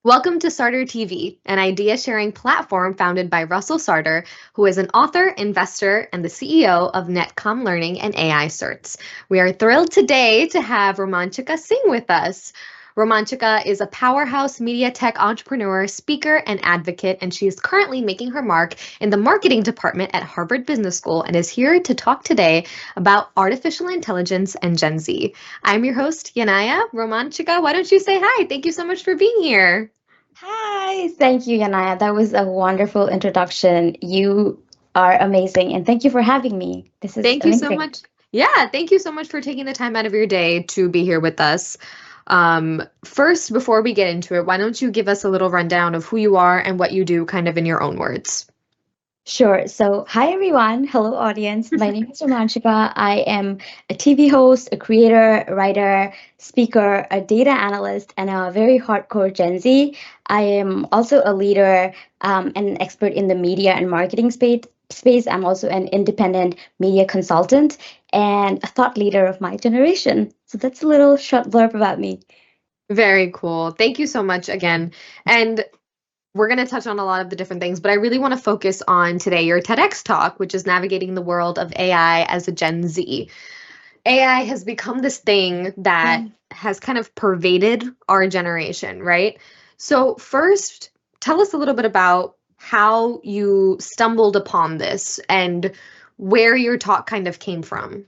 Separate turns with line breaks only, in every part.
Welcome to Sarder TV, an idea sharing platform founded by Russell Sarder, who is an author, investor, and the CEO of Netcom Learning and AI Certs. We are thrilled today to have Romanshika Singh with us. Romanshika is a powerhouse media tech entrepreneur, speaker, and advocate, and she is currently making her mark in the marketing department at Harvard Business School and is here to talk today about artificial intelligence and Gen Z. I'm your host, Yanaya. Romanshika, why don't you say hi? Thank you so much for being here.
Hi, thank you, Yanaya. That was a wonderful introduction. You are amazing, and thank you for having me. This is
Thank you so
amazing.
much. Yeah, thank you so much for taking the time out of your day to be here with us. First, before we get into it, why don't you give us a little rundown of who you are and what you do, kind of in your own words?
Sure. So, hi everyone. Hello, audience. My name is Romanshika. I am a TV host, a creator, writer, speaker, a data analyst, and a very hardcore Gen Z. I am also a leader and an expert in the media and marketing space. I'm also an independent media consultant and a thought leader of my generation. So, that's a little short blurb about me.
Very cool. Thank you so much again. And we're going to touch on a lot of the different things, but I really want to focus on today your TEDx talk, which is navigating the world of AI as a Gen Z. AI has become this thing that has kind of pervaded our generation, right? So, first, tell us a little bit about how you stumbled upon this and where your talk kind of came from.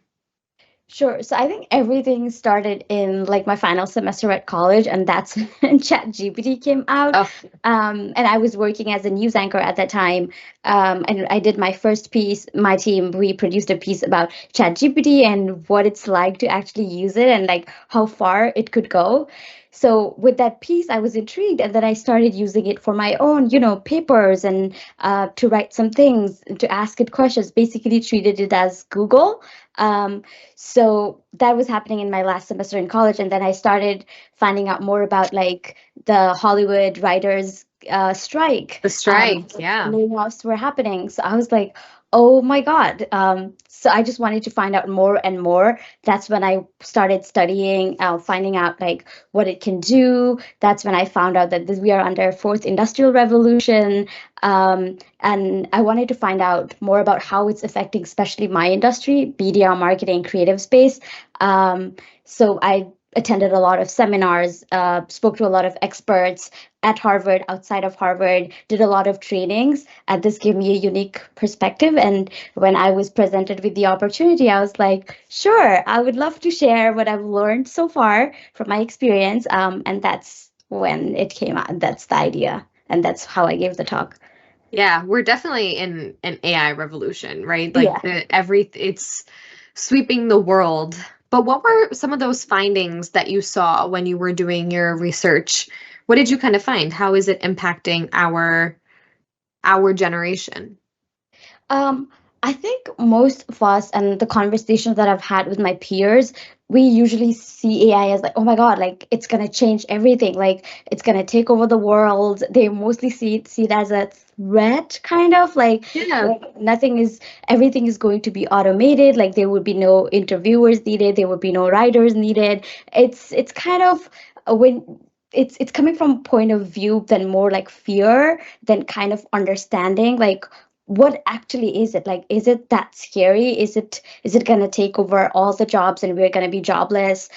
Sure. So I think everything started in like my final semester at college, and that's when ChatGPT came out.
Oh,
And I was working as a news anchor at that time. And I did my first piece. My team, we produced a piece about ChatGPT and what it's like to actually use it and like how far it could go. So with that piece, I was intrigued, and then I started using it for my own, papers and to write some things, to ask it questions. Basically, treated it as Google. Um, so that was happening in my last semester in college, and then I started finding out more about like the Hollywood writers strike.
the strike. Yeah.
Layoffs were happening, so I was like, oh my god. So I just wanted to find out more and more. That's when I started studying, finding out like what it can do. That's when I found out that we are under fourth industrial revolution. And I wanted to find out more about how it's affecting, especially my industry, media, marketing, creative space. So I attended a lot of seminars, spoke to a lot of experts at Harvard, outside of Harvard, did a lot of trainings, and this gave me a unique perspective. And when I was presented with the opportunity, I was like, sure, I would love to share what I've learned so far from my experience. And that's when it came out. That's the idea. And that's how I gave the talk.
Yeah, we're definitely in an AI revolution, right? Like
Yeah.
it's sweeping the world. But what were some of those findings that you saw when you were doing your research? What did you kind of find? How is it impacting our generation?
Um, I think most of us and the conversations that I've had with my peers, we usually see AI as like, oh my God, like it's gonna change everything, like it's gonna take over the world. They mostly see it as a threat, kind of
Yeah.
like nothing is everything is going to be automated, like there would be no interviewers needed, there would be no writers needed. It's kind of when it's coming from a point of view than more like fear than kind of understanding like what actually is it like, is it that scary, is it going to take over all the jobs and we're going to be jobless,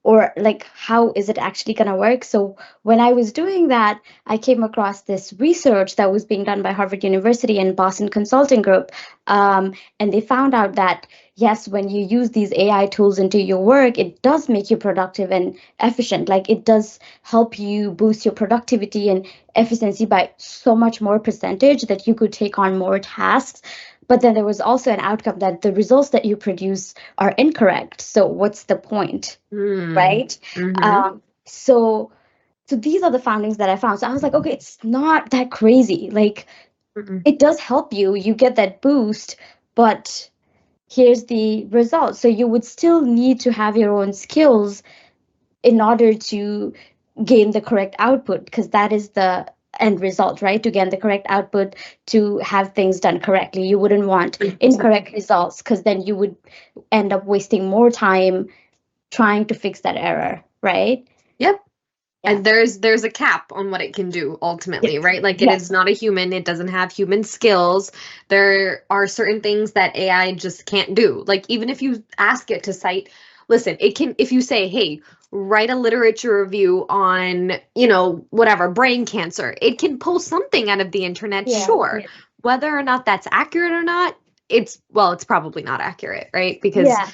or like how is it actually going to work? So when I was doing that, I came across this research that was being done by Harvard University and Boston Consulting Group, and they found out that yes, when you use these AI tools into your work, it does make you productive and efficient. Like it does help you boost your productivity and efficiency by so much more percentage that you could take on more tasks. But then there was also an outcome that the results that you produce are incorrect. So what's the point,
Hmm.
right?
Mm-hmm.
So these are the findings that I found. So I was like, okay, it's not that crazy. Like
Mm-mm.
it does help you. You get that boost, but here's the result. So you would still need to have your own skills in order to gain the correct output, because that is the end result, right? To gain the correct output, to have things done correctly. You wouldn't want incorrect results, because then you would end up wasting more time trying to fix that error, right?
Yep. And there's a cap on what it can do ultimately,
Yes.
right? Like it
Yes.
is not a human, it doesn't have human skills. There are certain things that AI just can't do. Like even if you ask it to cite, listen, it can if you say, "Hey, write a literature review on, whatever, brain cancer." It can pull something out of the internet,
Yeah.
sure. Whether or not that's accurate or not, it's probably not accurate, right? Because
Yeah.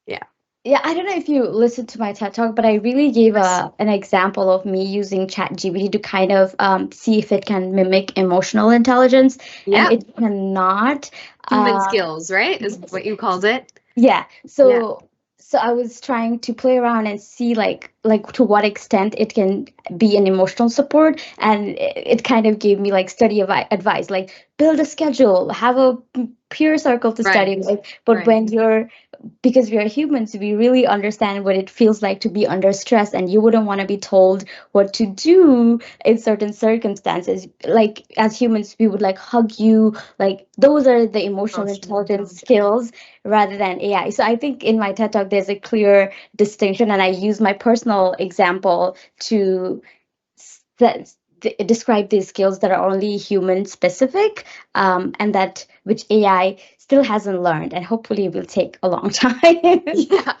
yeah.
Yeah, I don't know if you listened to my TED talk, but I really gave an example of me using ChatGPT to kind of see if it can mimic emotional intelligence, and
Yeah.
it cannot.
Human skills, right? Is
Yes.
what you called it.
Yeah.
Yeah.
So I was trying to play around and see like to what extent it can be an emotional support, and it kind of gave me like study advice, like build a schedule, have a peer circle to
Right.
study with. But
Right.
when you're because we are humans, we really understand what it feels like to be under stress, and you wouldn't want to be told what to do in certain circumstances. Like as humans, we would like hug you, like those are the emotional
Emotional
intelligence
intelligence.
skills rather than AI. So I think in my TED talk, there's a clear distinction, and I use my personal example to describe these skills that are only human specific, and that which AI still hasn't learned, and hopefully will take a long time.
Yeah.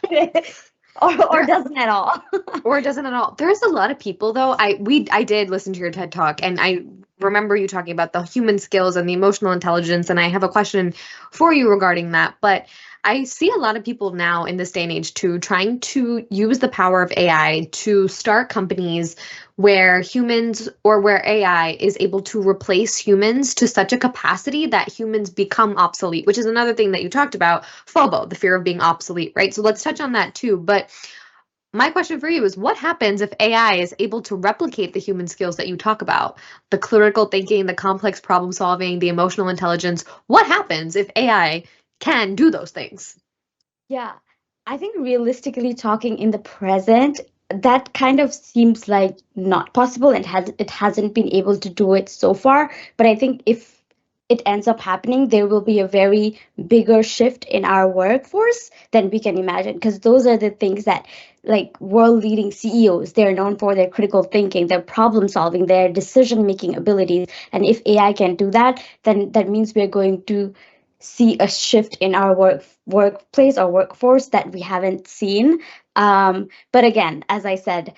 Or
There
doesn't at all.
or it doesn't at all. There's a lot of people though. I did listen to your TED talk and I remember you talking about the human skills and the emotional intelligence, and I have a question for you regarding that. But I see a lot of people now in this day and age too trying to use the power of AI to start companies where humans or where AI is able to replace humans to such a capacity that humans become obsolete, which is another thing that you talked about, FOBO, the fear of being obsolete, right? So let's touch on that too. But my question for you is what happens if AI is able to replicate the human skills that you talk about? The critical thinking, the complex problem solving, the emotional intelligence. What happens if AI can do those things?
Yeah, I think realistically talking in the present, that kind of seems like not possible, and it hasn't been able to do it so far. But I think if it ends up happening, there will be a very bigger shift in our workforce than we can imagine, because those are the things that like world leading CEOs, they're known for their critical thinking, their problem solving, their decision making abilities. And if AI can do that, then that means we're going to see a shift in our workplace or workforce that we haven't seen. But again, as I said,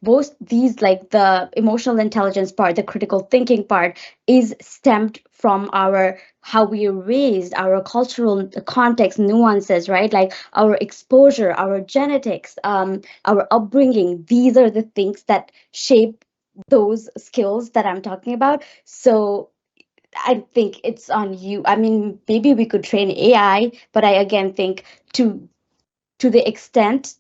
both these, like the emotional intelligence part, the critical thinking part, is stemmed from our how we are raised, our cultural context, nuances, right? Like our exposure, our genetics, our upbringing. These are the things that shape those skills that I'm talking about. So I think it's on you. I mean, maybe we could train AI, but I again think to to the extent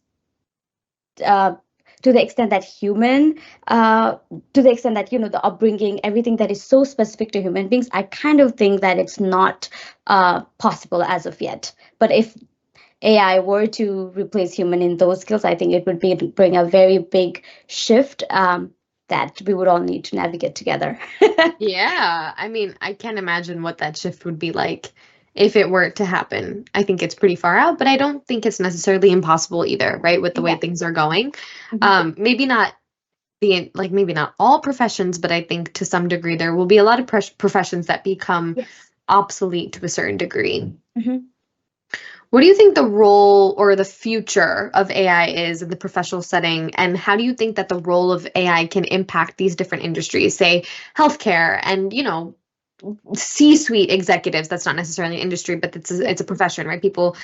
uh, to the extent that human to the extent that the upbringing, everything that is so specific to human beings, I kind of think that it's not possible as of yet. But if AI were to replace human in those skills, I think it would bring a very big shift, that we would all need to navigate together.
Yeah, I mean, I can't imagine what that shift would be like if it were to happen. I think it's pretty far out, but I don't think it's necessarily impossible either, right? With the way
Yeah.
things are going.
Mhm.
Maybe not maybe not all professions, but I think to some degree there will be a lot of professions that become
Yes.
obsolete to a certain degree.
Mhm.
What do you think the role or the future of AI is in the professional setting? And how do you think that the role of AI can impact these different industries, say healthcare and, C-suite executives? That's not necessarily an industry, but
Yeah.
it's a profession, right? People,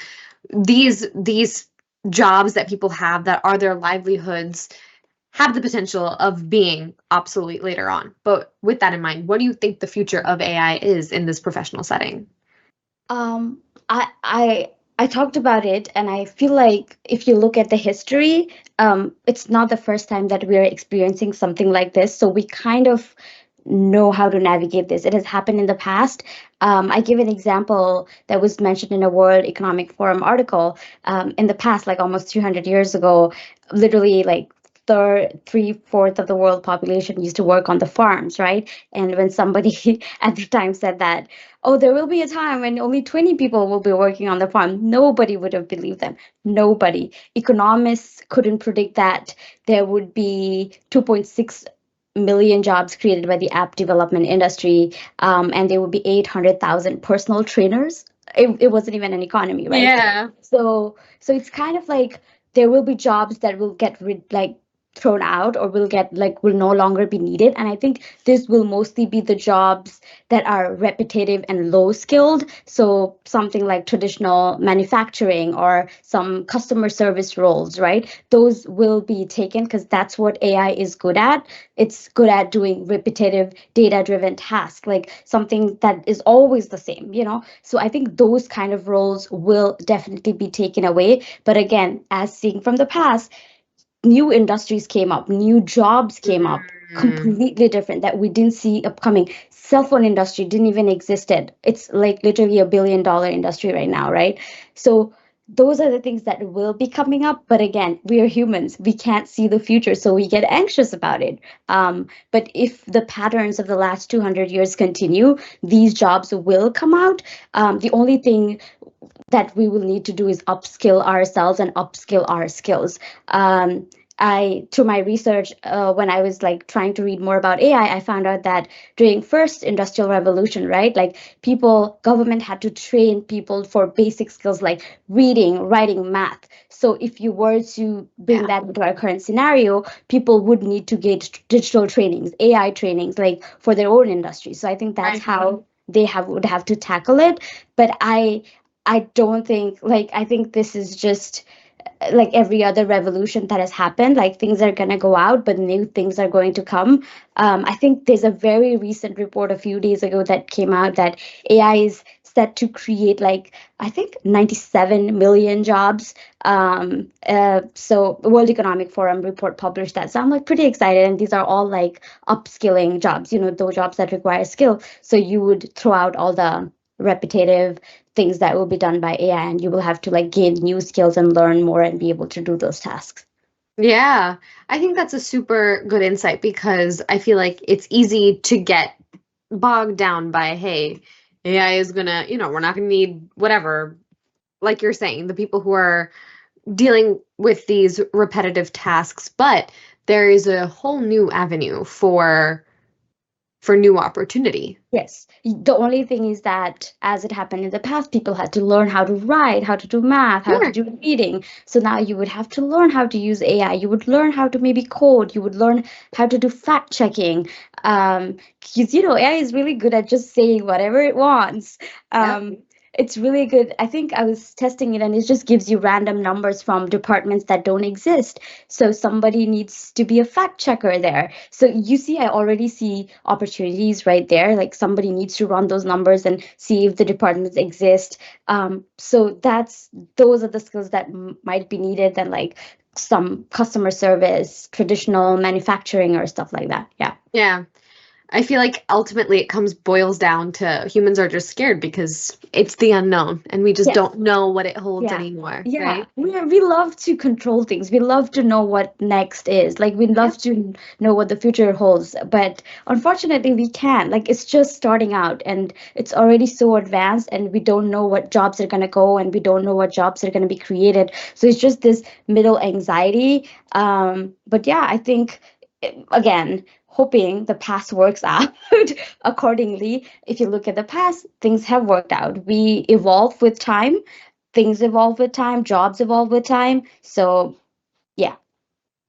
these jobs that people have that are their livelihoods have the potential of being obsolete later on. But with that in mind, what do you think the future of AI is in this professional setting?
Um, I talked about it, and I feel like if you look at the history, it's not the first time that we are experiencing something like this. So we kind of know how to navigate this. It has happened in the past. I give an example that was mentioned in a World Economic Forum article. In the past, like almost 300 years ago, literally like three-fourths of the world population used to work on the farms, right? And when somebody at the time said that, oh, there will be a time when only 20 people will be working on the farm, nobody would have believed them. Nobody. Economists couldn't predict that there would be 2.6 million jobs created by the app development industry, and there would be 800,000 personal trainers. It wasn't even an economy, right?
Yeah.
So it's kind of like there will be jobs that will get thrown out, or will no longer be needed. And I think this will mostly be the jobs that are repetitive and low skilled. So something like traditional manufacturing or some customer service roles, right? Those will be taken because that's what AI is good at. It's good at doing repetitive data driven tasks, like something that is always the same. So I think those kind of roles will definitely be taken away. But again, as seeing from the past, new industries came up, new jobs came up,
Mm.
completely different that we didn't see upcoming. Cell phone industry didn't even existed. It's like literally $1 billion industry right now, right? So those are the things that will be coming up. But again, we are humans. We can't see the future, so we get anxious about it. But if the patterns of the last 200 years continue, these jobs will come out. The only thing that we will need to do is upskill ourselves and upskill our skills. Through my research, when I was like trying to read more about AI, I found out that during first industrial revolution, right, like government had to train people for basic skills like reading, writing, math. So if you were to bring
Yeah.
that into our current scenario, people would need to get digital trainings, AI trainings, like for their own industry. So I think that's
Right.
how they would have to tackle it. But I don't think, like, I think this is just like every other revolution that has happened. Like, things are going to go out, but new things are going to come. I think there's a very recent report a few days ago that came out that AI is set to create, like, I think 97 million jobs. So World Economic Forum report published that. So I'm like pretty excited. And these are all like upskilling jobs, those jobs that require skill. So you would throw out all the repetitive things that will be done by AI, and you will have to like gain new skills and learn more and be able to do those tasks.
Yeah. I think that's a super good insight because I feel like it's easy to get bogged down by, hey, AI is gonna, we're not gonna need whatever. Like you're saying, the people who are dealing with these repetitive tasks, but there is a whole new avenue for new opportunity.
Yes. The only thing is that as it happened in the past, people had to learn how to write, how to do math, how to
Sure.
do reading. So now you would have to learn how to use AI. You would learn how to maybe code. You would learn how to do fact checking. Because AI is really good at just saying whatever it wants.
Yep.
It's really good. I think I was testing it, and it just gives you random numbers from departments that don't exist. So somebody needs to be a fact checker there. So you see, I already see opportunities right there. Like, somebody needs to run those numbers and see if the departments exist. So those are the skills that might be needed than like some customer service, traditional manufacturing, or stuff like that. Yeah.
Yeah. I feel like ultimately it boils down to humans are just scared because it's the unknown and we just
Yes.
don't know what it holds
Yeah.
anymore,
Yeah.
right?
We love to control things. We love to know what next is. Like, we
Yep.
love to know what the future holds. But unfortunately, we can't. Like, it's just starting out, and it's already so advanced, and we don't know what jobs are going to go, and we don't know what jobs are going to be created. So it's just this middle anxiety. But yeah, I think, again, hoping the past works out accordingly. If you look at the past, things have worked out. We evolve with time, things evolve with time, jobs evolve with time. So, yeah,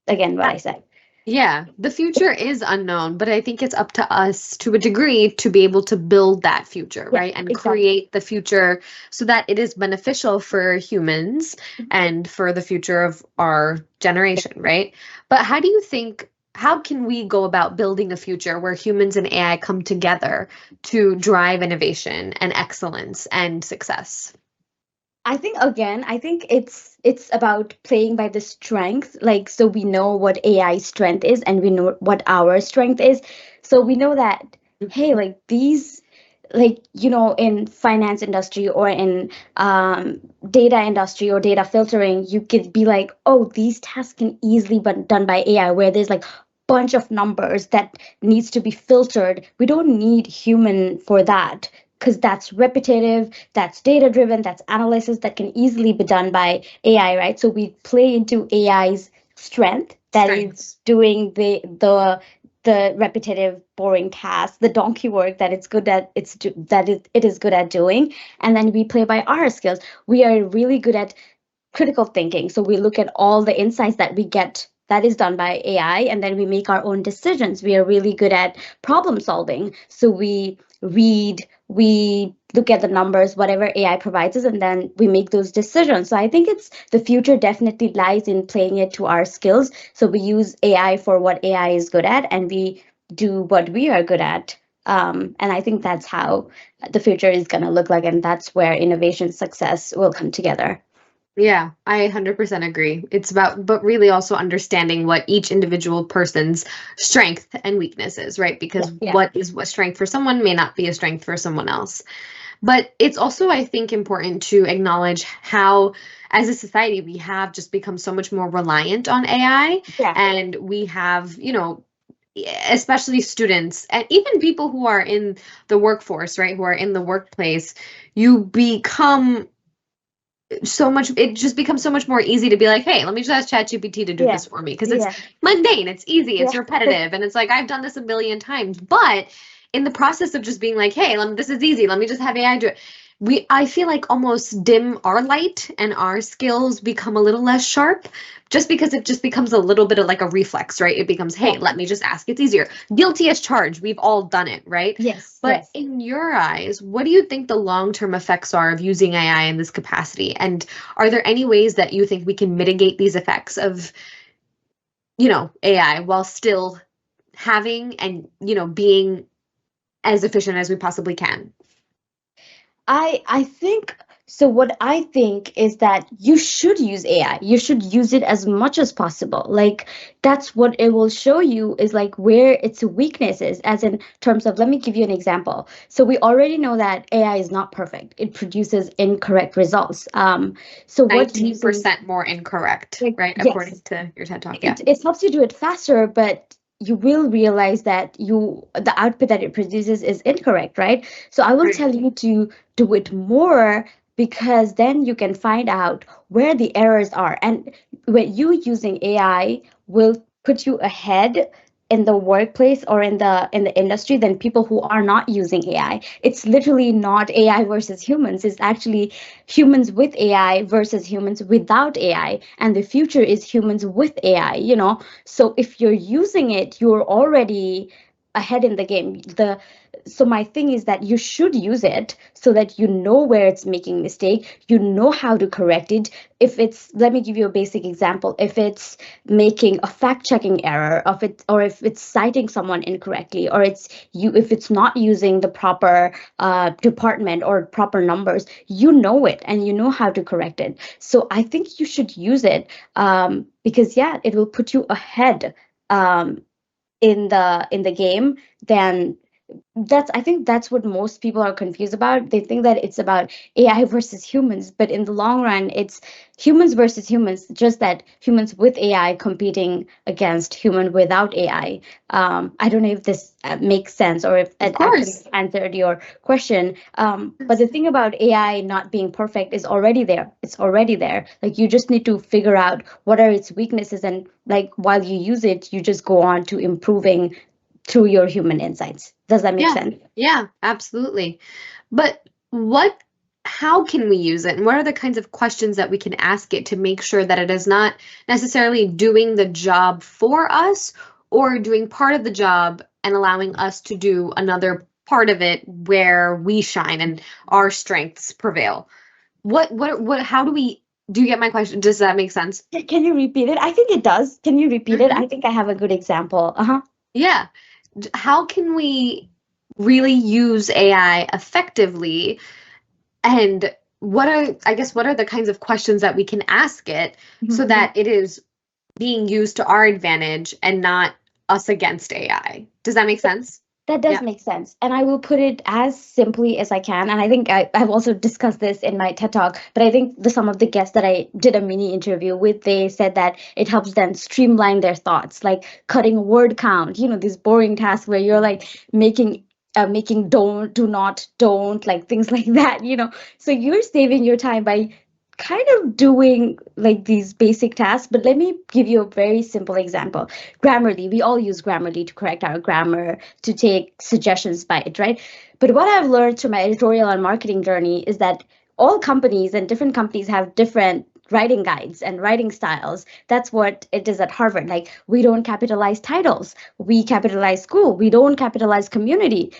again, what I said.
Yeah, the future is unknown, but I think it's up to us to a degree to be able to build that future,
Yeah,
right? And
exactly.
create the future so that it is beneficial for humans and for the future of our generation, right? But how can we go about building a future where humans and AI come together to drive innovation and excellence and success?
I think it's about playing by the strength. Like, so we know what AI strength is, and we know what our strength is. So we know that, hey, like, like, in finance industry or in data industry or data filtering, you could be like, oh, these tasks can easily be done by AI, where there's like bunch of numbers that needs to be filtered. We don't need human for that, because that's repetitive, that's data driven, that's analysis that can easily be done by AI, right? So we play into AI's strength, that is
Strengths.
doing the repetitive, boring tasks, the donkey work that it's good at, it is good at doing. And then we play by our skills. We are really good at critical thinking. So we look at all the insights that we get that is done by AI, and then we make our own decisions. We are really good at problem solving. So we read, we look at the numbers, whatever AI provides us, and then we make those decisions. So I think it's the future definitely lies in playing it to our skills. So we use AI for what AI is good at, and we do what we are good at. And I think that's how the future is going to look like, and that's where innovation success will come together.
Yeah, I 100% agree. It's about, but really also understanding what each individual person's strength and weakness is, right?
Yeah,
Because
yeah.
what strength for someone may not be a strength for someone else. But it's also, I think, important to acknowledge how, as a society, we have just become so much more reliant on AI.
Yeah.
And we have, especially students and even people who are in the workforce, right? Who are in the workplace, you become so much, it just becomes so much more easy to be like, hey, let me just ask ChatGPT to do
Yeah.
this for me because it's
Yeah.
mundane, it's easy, it's
Yeah.
repetitive, and it's like I've done this a million times. But in the process of just being like, hey, this is easy, let me just have AI do it, I feel like almost dim our light and our skills become a little less sharp just because it just becomes a little bit of like a reflex, right? It becomes, hey,
Yeah.
let me just ask, it's easier. Guilty as charged, we've all done it, right?
Yes.
But
Yes.
in your eyes, what do you think the long-term effects are of using AI in this capacity? And are there any ways that you think we can mitigate these effects of, AI while still having and, being as efficient as we possibly can?
I think so. What I think is that you should use AI. You should use it as much as possible. Like, that's what it will show you, is like where its weaknesses, as in terms of, let me give you an example. So we already know that AI is not perfect. It produces incorrect results. So what using
19% more incorrect,
like,
right? According
yes,
to your TED Talk. Yeah.
it helps you do it faster, but you will realize that the output that it produces is incorrect, right? So I will
Right.
tell you to do it more, because then you can find out where the errors are, and when you using AI will put you ahead in the workplace or in the industry than people who are not using AI. It's literally not AI versus humans. It's actually humans with AI versus humans without AI. And the future is humans with AI. So if you're using it, you're already ahead in the game. So my thing is that you should use it so that you know where it's making mistake, you know how to correct it. If it's, let me give you a basic example, if it's making a fact checking error of it, or if it's citing someone incorrectly, or if it's not using the proper department or proper numbers, you know it and you know how to correct it. So I think you should use it, because yeah, it will put you ahead um, in the game than I think that's what most people are confused about. They think that it's about AI versus humans, but in the long run, it's humans versus humans, just that humans with AI competing against human without AI. I don't know if this makes sense, or if
Of
it actually
course.
answered your question. But the thing about AI not being perfect is already there. It's already there. Like, you just need to figure out what are its weaknesses, and like while you use it, you just go on to improving through your human insights. Does that make
Yeah.
sense?
Yeah, absolutely. But how can we use it? And what are the kinds of questions that we can ask it to make sure that it is not necessarily doing the job for us or doing part of the job and allowing us to do another part of it where we shine and our strengths prevail? How do you get my question? Does that make sense?
Can you repeat it? I think it does. Can you repeat it?
Hmm.
I think I have a good example. Uh-huh.
Yeah. How can we really use AI effectively? And what are the kinds of questions that we can ask it so
Mhm.
that it is being used to our advantage and not us against AI? Does that make sense?
That does
Yeah.
make sense. And I will put it as simply as I can. And I think I've also discussed this in my TED Talk, but I think some of the guests that I did a mini interview with, they said that it helps them streamline their thoughts, like cutting word count, these boring tasks where you're like making don't, do not, don't, like things like that. So you're saving your time by kind of doing like these basic tasks. But let me give you a very simple example. Grammarly, we all use Grammarly to correct our grammar, to take suggestions by it, right? But what I've learned through my editorial and marketing journey is that all companies and different companies have different writing guides and writing styles. That's what it is at Harvard. Like, we don't capitalize titles, we capitalize school, we don't capitalize community.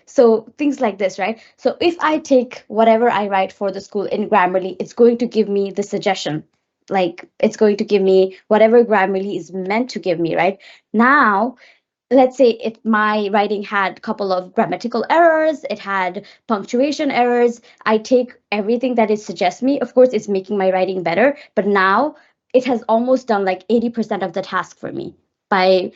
So things like this, right? So if I take whatever I write for the school in Grammarly, it's going to give me the suggestion, like it's going to give me whatever Grammarly is meant to give me, right? Now, let's say if my writing had a couple of grammatical errors, it had punctuation errors, I take everything that it suggests me. Of course, it's making my writing better, but now it has almost done like 80% of the task for me by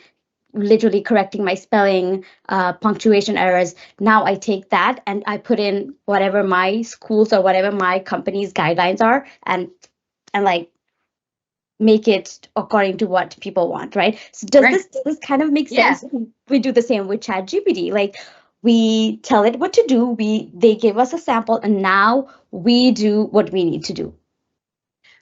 literally correcting my spelling, punctuation errors. Now I take that and I put in whatever my schools or whatever my company's guidelines are, and like make it according to what people want, right? So
Right.
does this kind of make
Yeah.
sense? We do the same with ChatGPT. Like, we tell it what to do, they give us a sample, and now we do what we need to do.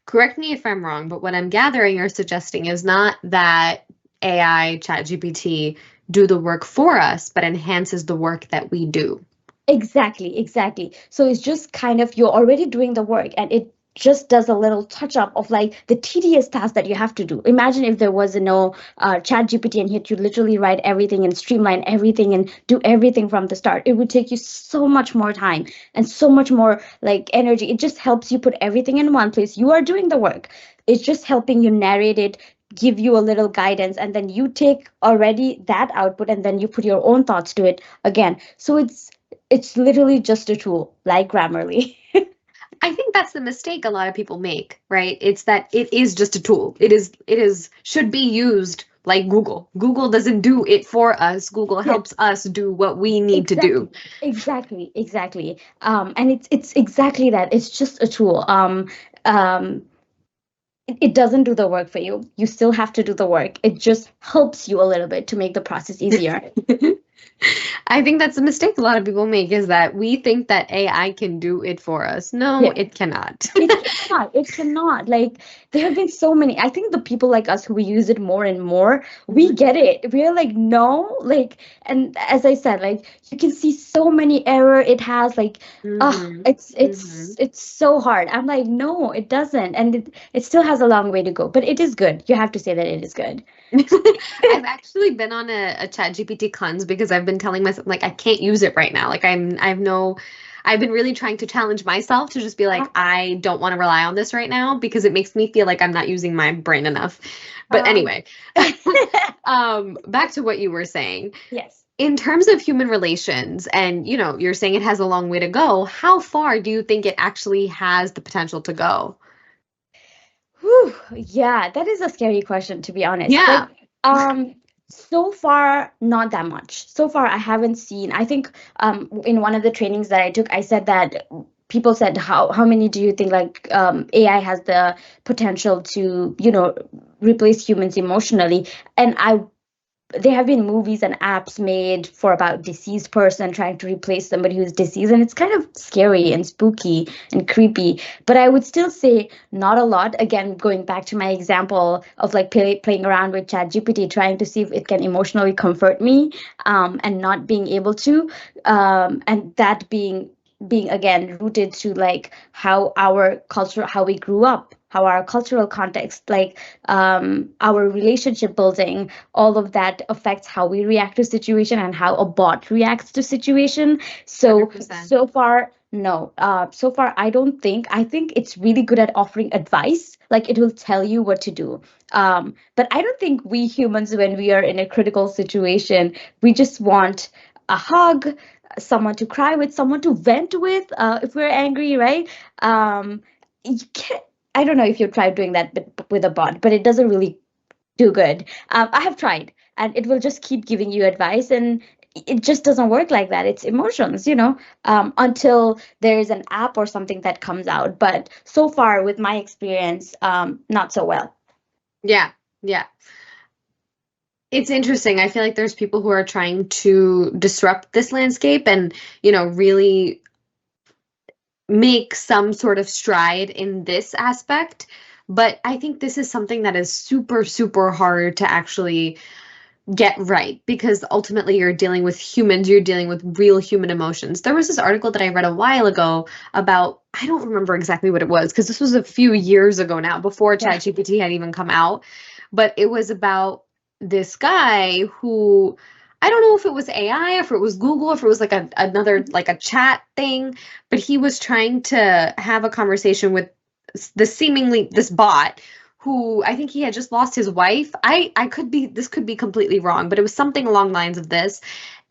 Correct me if I'm wrong, but what I'm gathering or suggesting is not that AI, ChatGPT do the work for us, but enhances the work that we do.
Exactly, exactly. So it's just kind of, you're already doing the work, and it just does a little touch up of like the tedious task that you have to do. Imagine if there was no chat GPT and hit you literally write everything and streamline everything and do everything from the start. It would take you so much more time and so much more like energy. It just helps you put everything in one place. You are doing the work. It's just helping you narrate it, give you a little guidance, and then you take already that output and then you put your own thoughts to it again. So it's literally just a tool like Grammarly.
I think that's the mistake a lot of people make, right? It's that it is just a tool. It is should be used like Google. Google doesn't do it for us. Google
Yes,
helps us do what we need to do.
exactly, exactly. And it's exactly that. It's just a tool. Um, it doesn't do the work for you. You still have to do the work. It just helps you a little bit to make the process easier.
I think that's a mistake a lot of people make is that we think that AI can do it for us. No,
Yeah.
it cannot.
It cannot. It cannot. Like, there have been so many. I think the people like us who use it more and more, we
Mhm.
get it. We're like, no, like, and as I said, like, you can see so many error it has. Like,
Mhm. Mhm.
it's so hard. I'm like, no, it doesn't, and it still has a long way to go. But it is good. You have to say that it is good.
I've actually been on a chat GPT cleanse because I've been telling myself like I can't use it right now. Like I've been really trying to challenge myself to just be like, I don't want to rely on this right now because it makes me feel like I'm not using my brain enough. But
Um,
anyway, back to what you were saying.
yes.
In terms of human relations, and you're saying it has a long way to go, how far do you think it actually has the potential to go?
Whew, yeah, that is a scary question, to be honest. But
Yeah.
so far, not that much. So far, I haven't seen. I think in one of the trainings that I took, I said that people said, how many do you think like AI has the potential to replace humans emotionally? And I there have been movies and apps made for about deceased person trying to replace somebody who's deceased, and it's kind of scary and spooky and creepy. But I would still say not a lot. Again, going back to my example of like playing around with ChatGPT, trying to see if it can emotionally comfort me, and not being able to, and that being again rooted to like how our culture, how we grew up, how our cultural context, like our relationship building, all of that affects how we react to situation and how a bot reacts to situation. So
100%.
so far, no. So far, I think it's really good at offering advice. Like, it will tell you what to do. But I don't think we humans, when we are in a critical situation, we just want a hug, someone to cry with, someone to vent with, if we're angry, right? You can't, I don't know if you've tried doing that with a bot, but it doesn't really do good. I have tried, and it will just keep giving you advice, and it just doesn't work like that. It's emotions, until there's an app or something that comes out. But so far, with my experience, not so well.
Yeah. Yeah. It's interesting. I feel like there's people who are trying to disrupt this landscape and, really make some sort of stride in this aspect. But I think this is something that is super, super hard to actually get right because ultimately you're dealing with humans, you're dealing with real human emotions. There was this article that I read a while ago about, I don't remember exactly what it was because this was a few years ago now, before
Yeah.
ChatGPT had even come out, but it was about this guy who, I don't know if it was AI, if it was Google, if it was like another like a chat thing, but he was trying to have a conversation with this bot who I think he had just lost his wife. I could be, this could be completely wrong, but it was something along the lines of this.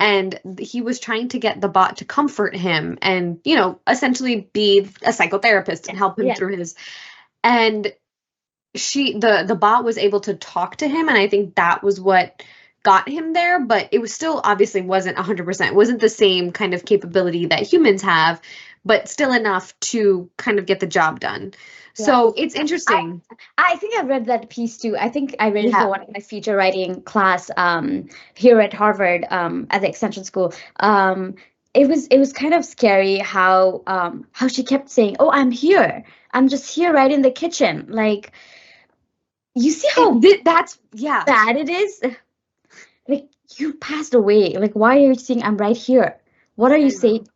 And he was trying to get the bot to comfort him and, essentially be a psychotherapist and help him
Yeah.
through his, and the bot was able to talk to him, and I think that was what got him there, but it was still obviously wasn't 100%. It wasn't the same kind of capability that humans have, but still enough to kind of get the job done.
Yeah.
So it's
I
interesting.
I think I've read that piece too. I think I read it for
Yeah.
one of my feature writing class here at Harvard at the extension school. It was kind of scary how she kept saying, "Oh, I'm here. I'm just here right in the kitchen." Like, you see how
That's, yeah.
bad it is? Like, you passed away. Like, why are you saying I'm right here? What are you
I know.
saying?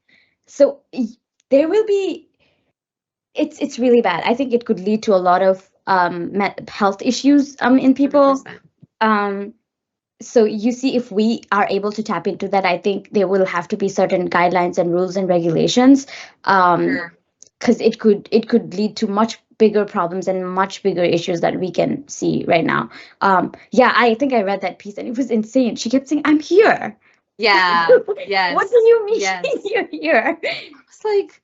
So there will be, it's really bad. I think it could lead to a lot of health issues in people.
100%.
Um, so you see, if we are able to tap into that, I think there will have to be certain guidelines and rules and regulations,
Sure.
because it could lead to much bigger problems and much bigger issues that we can see right now. Yeah, I think I read that piece and it was insane. She kept saying, "I'm here."
Yeah.
What do
Yes.
you mean
Yes.
you're here?
It's like,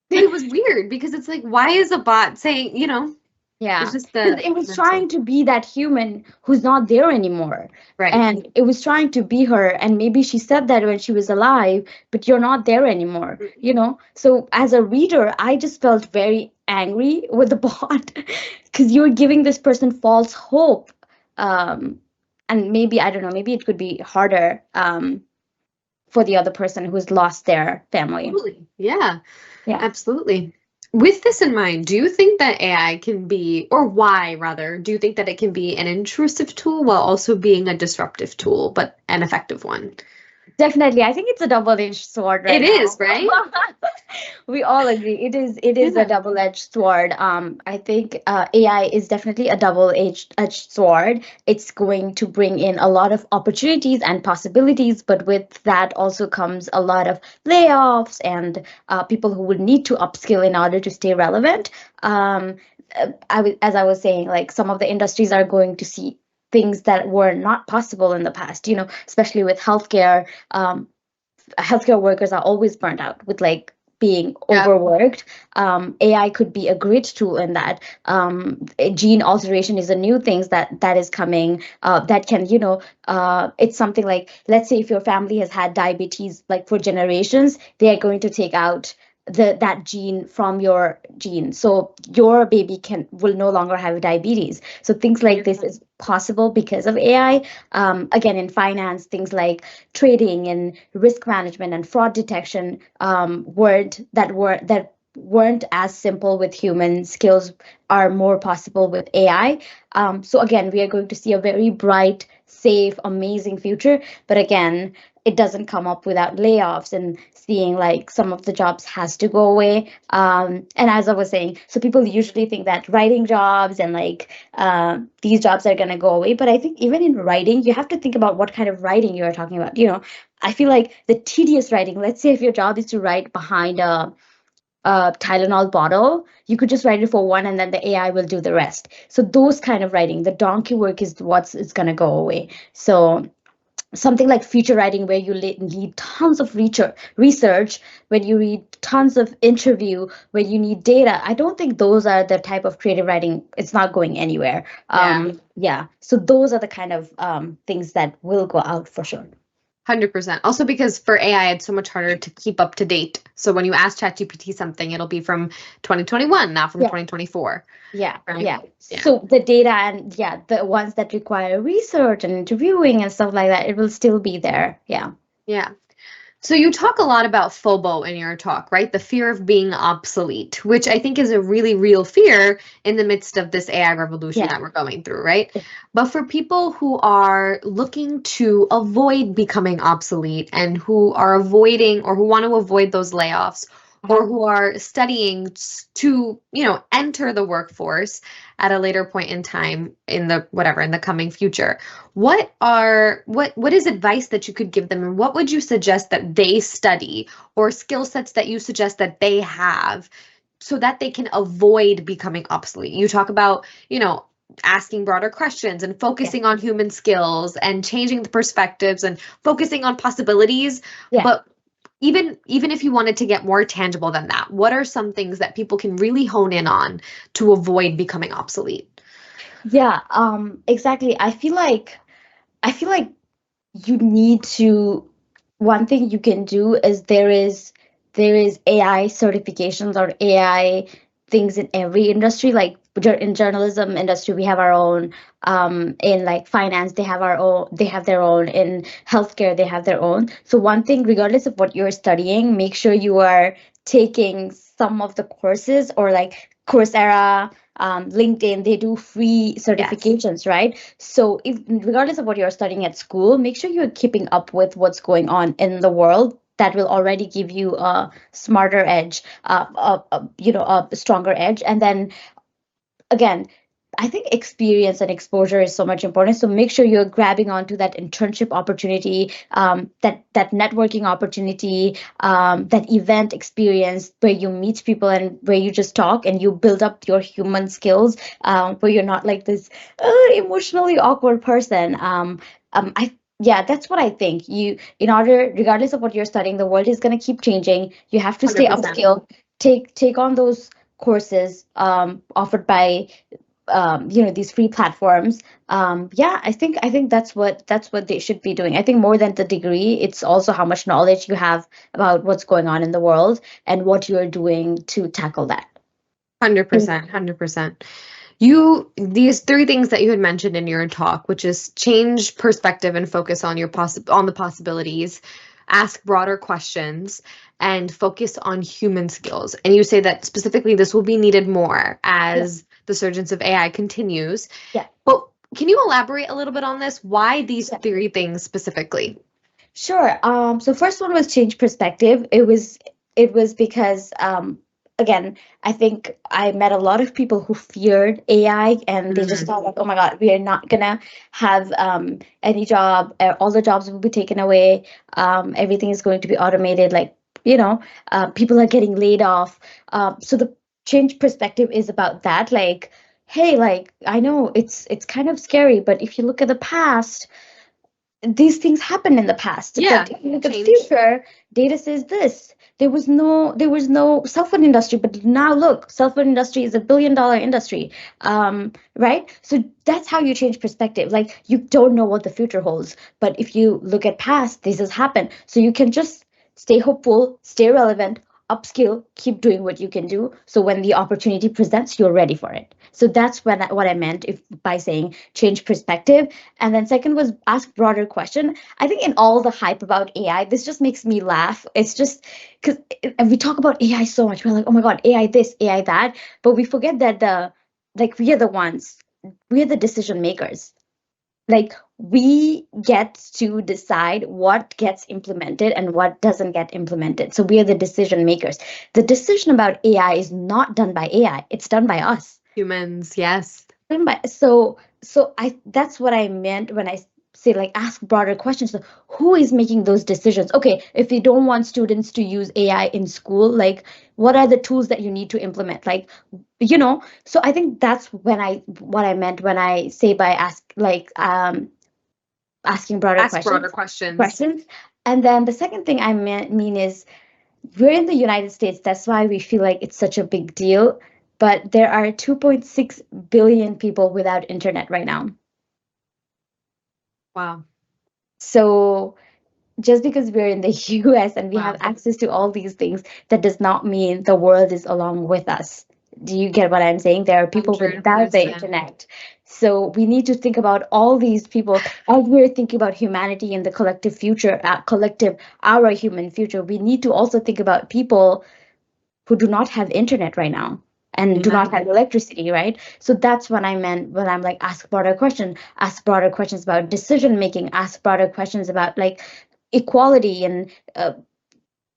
it was weird because it's like, why is a bot saying, it's
Yeah,
just
because
the
it was
mental.
trying to be that human who's not there anymore.
Right.
And it was trying to be her. And maybe she said that when she was alive, but you're not there anymore. So as a reader, I just felt very angry with the bot because you're giving this person false hope. Um, and maybe, I don't know, maybe it could be harder for the other person who's lost their family.
Totally. Yeah.
Yeah.
Absolutely. With this in mind, do you think that AI can be, or why rather, do you think that it can be an intrusive tool while also being a disruptive tool, but an effective one?
Definitely. I think it's a double-edged sword
It
right
is,
now.
right?
We all agree it is a
Yeah.
double-edged sword. I think AI is definitely a double-edged sword. It's going to bring in a lot of opportunities and possibilities, but with that also comes a lot of layoffs and people who would need to upskill in order to stay relevant. Um, as I was saying, like some of the industries are going to see things that were not possible in the past. Especially with healthcare. Healthcare workers are always burnt out with like being
Yep.
overworked. AI could be a great tool in that. Gene alteration is a new thing that is coming. That can, it's something like, let's say if your family has had diabetes like for generations, they are going to take out that gene from your gene, so your baby will no longer have diabetes. So things like this is possible because of AI. Again, in finance, things like trading and risk management and fraud detection weren't as simple with human skills are more possible with AI. So again, we are going to see a very bright, safe, amazing future. But again, it doesn't come up without layoffs and seeing like some of the jobs has to go away. And as I was saying, so people usually think that writing jobs and like these jobs are going to go away. But I think even in writing, you have to think about what kind of writing you are talking about. I feel like the tedious writing, let's say if your job is to write behind a Tylenol bottle, you could just write it for one and then the AI will do the rest. So those kind of writing, the donkey work is what's is going to go away. So something like feature writing where you need tons of research, when you read tons of interview, where you need data, I don't think those are the type of creative writing. It's not going anywhere.
Yeah.
Yeah, so those are the kind of things that will go out for sure.
100%. Also because for AI, it's so much harder to keep up to date. So when you ask ChatGPT something, it'll be from 2021, not from
Yeah.
2024,
Yeah,
right?
yeah.
Yeah.
So the data and yeah, the ones that require research and interviewing and stuff like that, it will still be there. Yeah.
Yeah. So you talk a lot about FOBO in your talk, right? The fear of being obsolete, which I think is a really real fear in the midst of this AI revolution
Yeah.
that we're going through, right? But for people who are looking to avoid becoming obsolete and who are avoiding or who want to avoid those layoffs or who are studying to, enter the workforce at a later point in time in the whatever, in the coming future, what is advice that you could give them, and what would you suggest that they study, or skill sets that you suggest that they have so that they can avoid becoming obsolete? You talk about, asking broader questions and
Yeah.
focusing on human skills and changing the perspectives and focusing on possibilities.
Yeah.
But even if you wanted to get more tangible than that, what are some things that people can really hone in on to avoid becoming obsolete?
Yeah. Exactly. I feel like you need to, one thing you can do is there is AI certifications or AI things in every industry. Like in journalism industry we have our own, in like finance they have their own, in healthcare they have their own. So one thing, regardless of what you're studying, make sure you are taking some of the courses, or like Coursera, LinkedIn, they do free
Yes,
certifications, right? So if, regardless of what you're studying at school, make sure you're keeping up with what's going on in the world. That will already give you a smarter edge, a stronger edge. And then again, I think experience and exposure is so much important. So make sure you're grabbing onto that internship opportunity, that networking opportunity, that event experience where you meet people and where you just talk and you build up your human skills, where you're not like this emotionally awkward person. I Yeah, that's what I think. In order, regardless of what you're studying, the world is going to keep changing. You have to stay
100%.
upskilled. Take on those courses offered by these free platforms. Yeah, I think that's what they should be doing. I think more than the degree, it's also how much knowledge you have about what's going on in the world and what you're doing to tackle that.
100%, 100%. These three things that you had mentioned in your talk, which is change perspective and focus on on the possibilities, ask broader questions, and focus on human skills. And you say that specifically this will be needed more
Yeah,
as the surgence of AI continues.
yeah,
But can you elaborate a little bit on this? Why these
yeah.
three things specifically?
Sure. So first one was change perspective. It was because again, I think I met a lot of people who feared AI and they just
Mhm.
thought like, oh my God, we are not gonna have any job. All the jobs will be taken away. Everything is going to be automated. Like, people are getting laid off. So the change perspective is about that. Like, hey, like I know it's kind of scary, but if you look at the past, these things happened in the past,
Yeah,
but if you look at the
change.
future, data says this. There was no cell phone industry, but now look, cell phone industry is $1 billion industry. Right? So that's how you change perspective. Like, you don't know what the future holds, but if you look at past, this has happened. So you can just stay hopeful, stay relevant, upskill, keep doing what you can do. So when the opportunity presents, you're ready for it. So that's what I meant if by saying change perspective. And then second was ask broader question. I think in all the hype about AI, this just makes me laugh. It's just because we talk about AI so much. We're like, oh my God, AI this, AI that. But we forget that we are the ones, we are the decision makers. Like, we get to decide what gets implemented and what doesn't get implemented. So we are the decision makers. The decision about AI is not done by AI, it's done by us.
Humans, yes.
So I that's what I meant when I say like ask broader questions. So who is making those decisions? Okay, if you don't want students to use AI in school, like what are the tools that you need to implement? Like, so I think that's what I meant when I say by asking broader
Ask broader
questions.
questions.
Questions. And then the second thing I mean is we're in the United States. That's why we feel like it's such a big deal. But there are 2.6 billion people without internet right now.
Wow.
So just because we're in the US and we have
Wow.
access to all these things, that does not mean the world is along with us. Do you get what I'm saying? There are people without the
100%.
internet. So we need to think about all these people as we're thinking about humanity and the collective future, our human future. We need to also think about people who do not have internet right now and do
Yeah.
not have electricity, right? So that's what I meant when I'm like, ask broader questions about decision making, ask broader questions about like equality and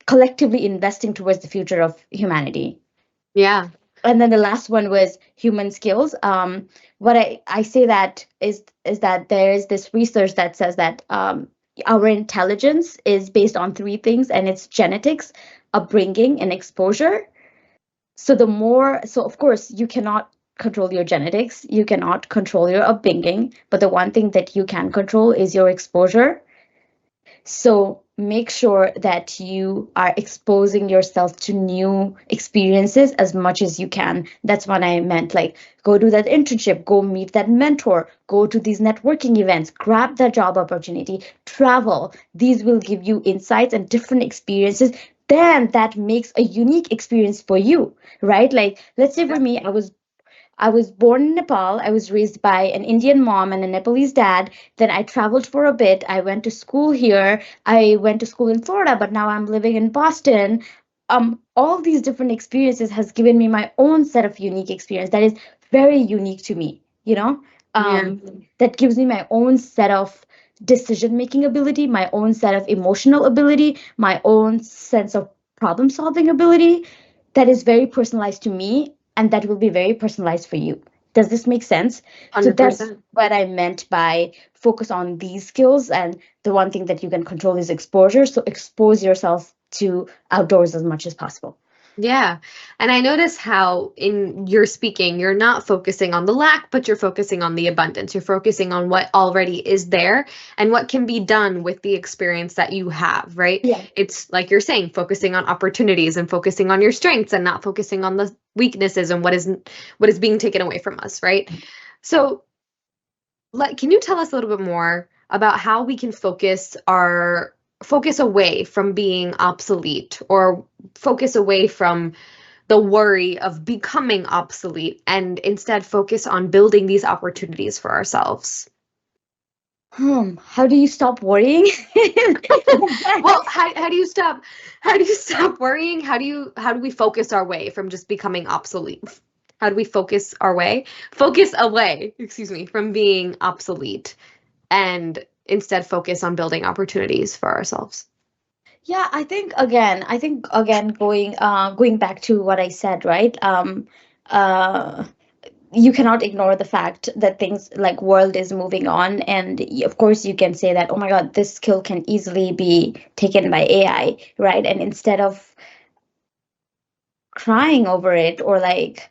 collectively investing towards the future of humanity.
Yeah.
And then the last one was human skills. What I say that is that there is this research that says that our intelligence is based on three things, and it's genetics, upbringing, and exposure. So of course you cannot control your genetics, you cannot control your upbringing, but the one thing that you can control is your exposure. So make sure that you are exposing yourself to new experiences as much as you can. That's what I meant. Like, go do that internship, go meet that mentor, go to these networking events, grab that job opportunity, travel. These will give you insights and different experiences. Then that makes a unique experience for you, right? Like, let's say for me, I was born in Nepal. I was raised by an Indian mom and a Nepalese dad. Then I traveled for a bit. I went to school here. I went to school in Florida, but now I'm living in Boston. All these different experiences has given me my own set of unique experience that is very unique to me, you know?
Yeah.
That gives me my own set of decision making ability, my own set of emotional ability, my own sense of problem solving ability that is very personalized to me and that will be very personalized for you. Does this make sense? So that's
100%.
what I meant by focus on these skills. And the one thing that you can control is exposure. So expose yourself to outdoors as much as possible.
Yeah. And I notice how in your speaking, you're not focusing on the lack, but you're focusing on the abundance. You're focusing on what already is there and what can be done with the experience that you have, right?
Yeah.
It's like you're saying, focusing on opportunities and focusing on your strengths and not focusing on the weaknesses and what is being taken away from us, right? So, can you tell us a little bit more about how we can focus away from being obsolete or focus away from the worry of becoming obsolete and instead focus on building these opportunities for ourselves?
How do you stop worrying?
Well, how do you stop worrying? How do we focus our way from just becoming obsolete? How do we focus away, excuse me, from being obsolete and instead focus on building opportunities for ourselves?
Yeah, I think again going back to what I said, right? Uh you cannot ignore the fact that things like world is moving on, and of course you can say that, oh my god, this skill can easily be taken by AI, right? And instead of crying over it or like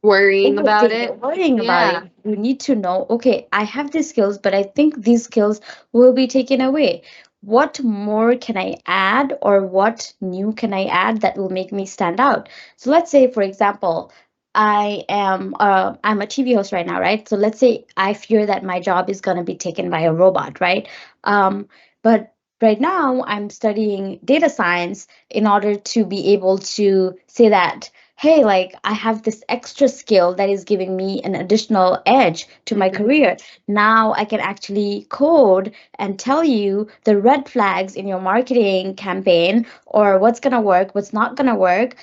Worrying about
overthinking or
it?
worrying about it,
Yeah.
you need to know, okay, I have these skills, but I think these skills will be taken away. What more can I add, or what new can I add that will make me stand out? So let's say, for example, I'm a TV host right now, right? So let's say I fear that my job is going to be taken by a robot, right? But right now I'm studying data science in order to be able to say that, hey, like I have this extra skill that is giving me an additional edge to my
Mhm.
career. Now I can actually code and tell you the red flags in your marketing campaign, or what's going to work, what's not going to work.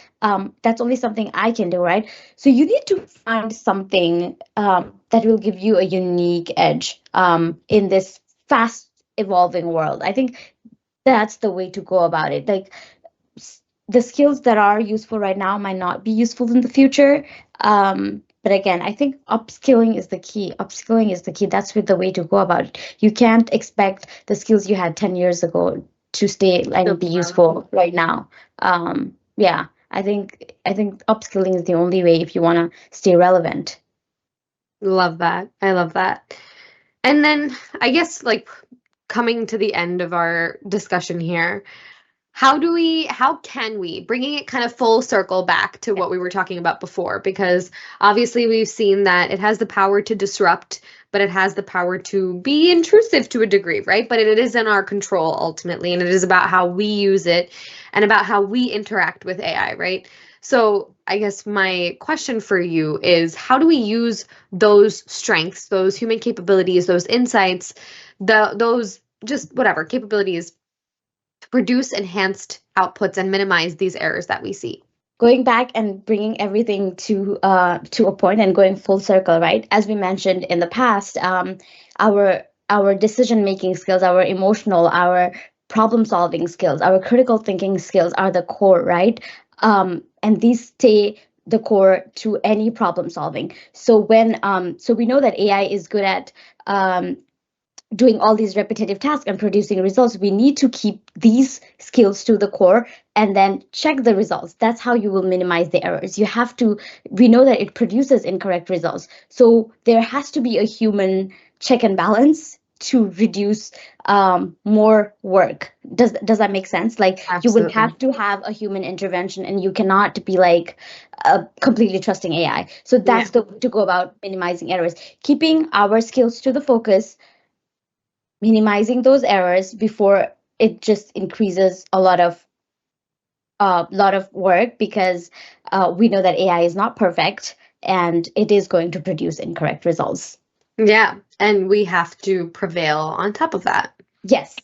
That's only something I can do, right? So you need to find something that will give you a unique edge in this fast evolving world. I think that's the way to go about it. Like, the skills that are useful right now might not be useful in the future. But again, I think upskilling is the key. Upskilling is the key. That's with the way to go about it. You can't expect the skills you had 10 years ago to stay
Still
and be
be relevant.
useful right now. Yeah, I think upskilling is the only way if you want to stay relevant.
Love that. I love that. And then I guess like coming to the end of our discussion here, how can we, bringing it kind of full circle back to what we were talking about before, because obviously we've seen that it has the power to disrupt, but it has the power to be intrusive to a degree, right? But it is in our control ultimately, and it is about how we use it and about how we interact with AI, right? So I guess my question for you is, how do we use those strengths, those human capabilities, those insights, those just whatever capabilities to produce enhanced outputs and minimize these errors that we see?
Going back and bringing everything to a point and going full circle, right? As we mentioned in the past, our decision making skills, our emotional, our problem solving skills, our critical thinking skills are the core, right? And these stay the core to any problem solving. So so we know that AI is good at doing all these repetitive tasks and producing results. We need to keep these skills to the core and then check the results. That's how you will minimize the errors. We know that it produces incorrect results. So there has to be a human check and balance to reduce more work. Does that make sense? Like, you will
Absolutely.
have to have a human intervention, and you cannot be like completely trusting AI. So
Yeah.
that's to go about minimizing errors, keeping our skills to the focus, minimizing those errors before it just increases a lot of work, because we know that AI is not perfect and it is going to produce incorrect results.
Yeah. And we have to prevail on top of that.
Yes,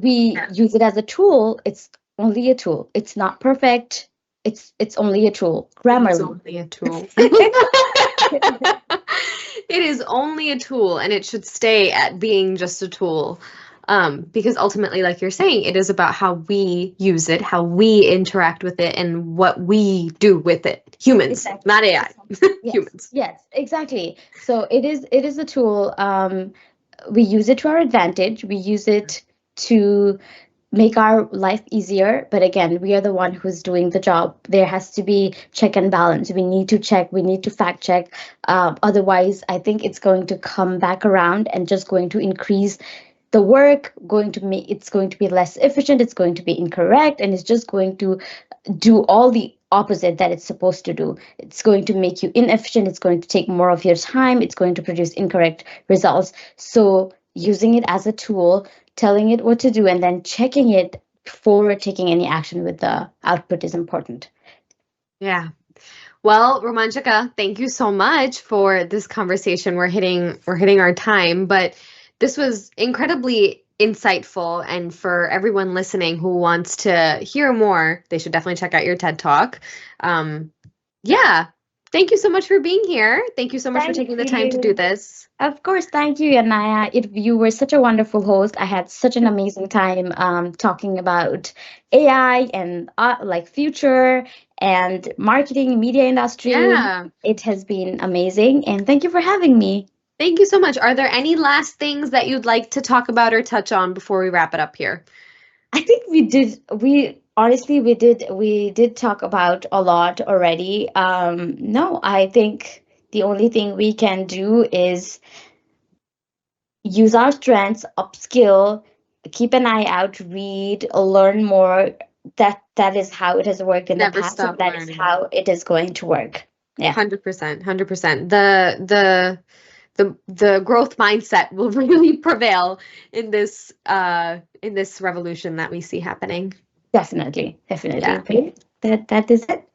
we use it as a tool. It's only a tool. It's not perfect. It's only a tool.
It is
Grammarly.
only a tool. It is only a tool, and it should stay at being just a tool. Because ultimately, like you're saying, it is about how we use it, how we interact with it, and what we do with it. Humans,
Exactly.
not AI.
Yes,
Humans.
yes, exactly. So it is a tool. We use it to our advantage. We use it to make our life easier, but again, we are the one who's doing the job. There has to be check and balance. We need to check, we need to fact check. Otherwise, I think it's going to come back around and just going to increase the work, it's going to be less efficient, it's going to be incorrect, and it's just going to do all the opposite that it's supposed to do. It's going to make you inefficient, it's going to take more of your time, it's going to produce incorrect results. So using it as a tool, telling it what to do, and then checking it before taking any action with the output is important.
Yeah. Well, Romanshika, thank you so much for this conversation. We're hitting our time, but this was incredibly insightful. And for everyone listening who wants to hear more, they should definitely check out your TED Talk. Yeah. Thank you so much for being here. Thank you so much for
Thank
taking the time to do
you.
this.
Of course, thank you, Yanaya. You were such a wonderful host. I had such an amazing time talking about AI and like future and marketing, media industry.
Yeah.
It has been amazing, and thank you for having me.
Thank you so much. Are there any last things that you'd like to talk about or touch on before we wrap it up here?
I think we did. We honestly we did talk about a lot already. No, I think the only thing we can do is use our strengths, upskill, keep an eye out, read, learn more. That is how it has worked in the
Never
past, and
stop
that is
learning.
how it is going to work. Yeah,
100%, 100%. The growth mindset will really prevail in this revolution that we see happening.
definitely, definitely.
Yeah.
Okay. That is it.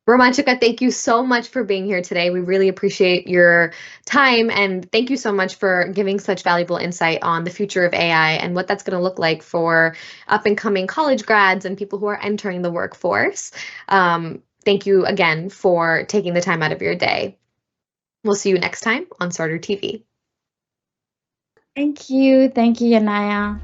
Romanchika, thank you so much for being here today. We really appreciate your time, and thank you so much for giving such valuable insight on the future of AI and what that's going to look like for up and coming college grads and people who are entering the workforce. Thank you again for taking the time out of your day. We'll see you next time on Sarder TV.
Thank you, Yanaya.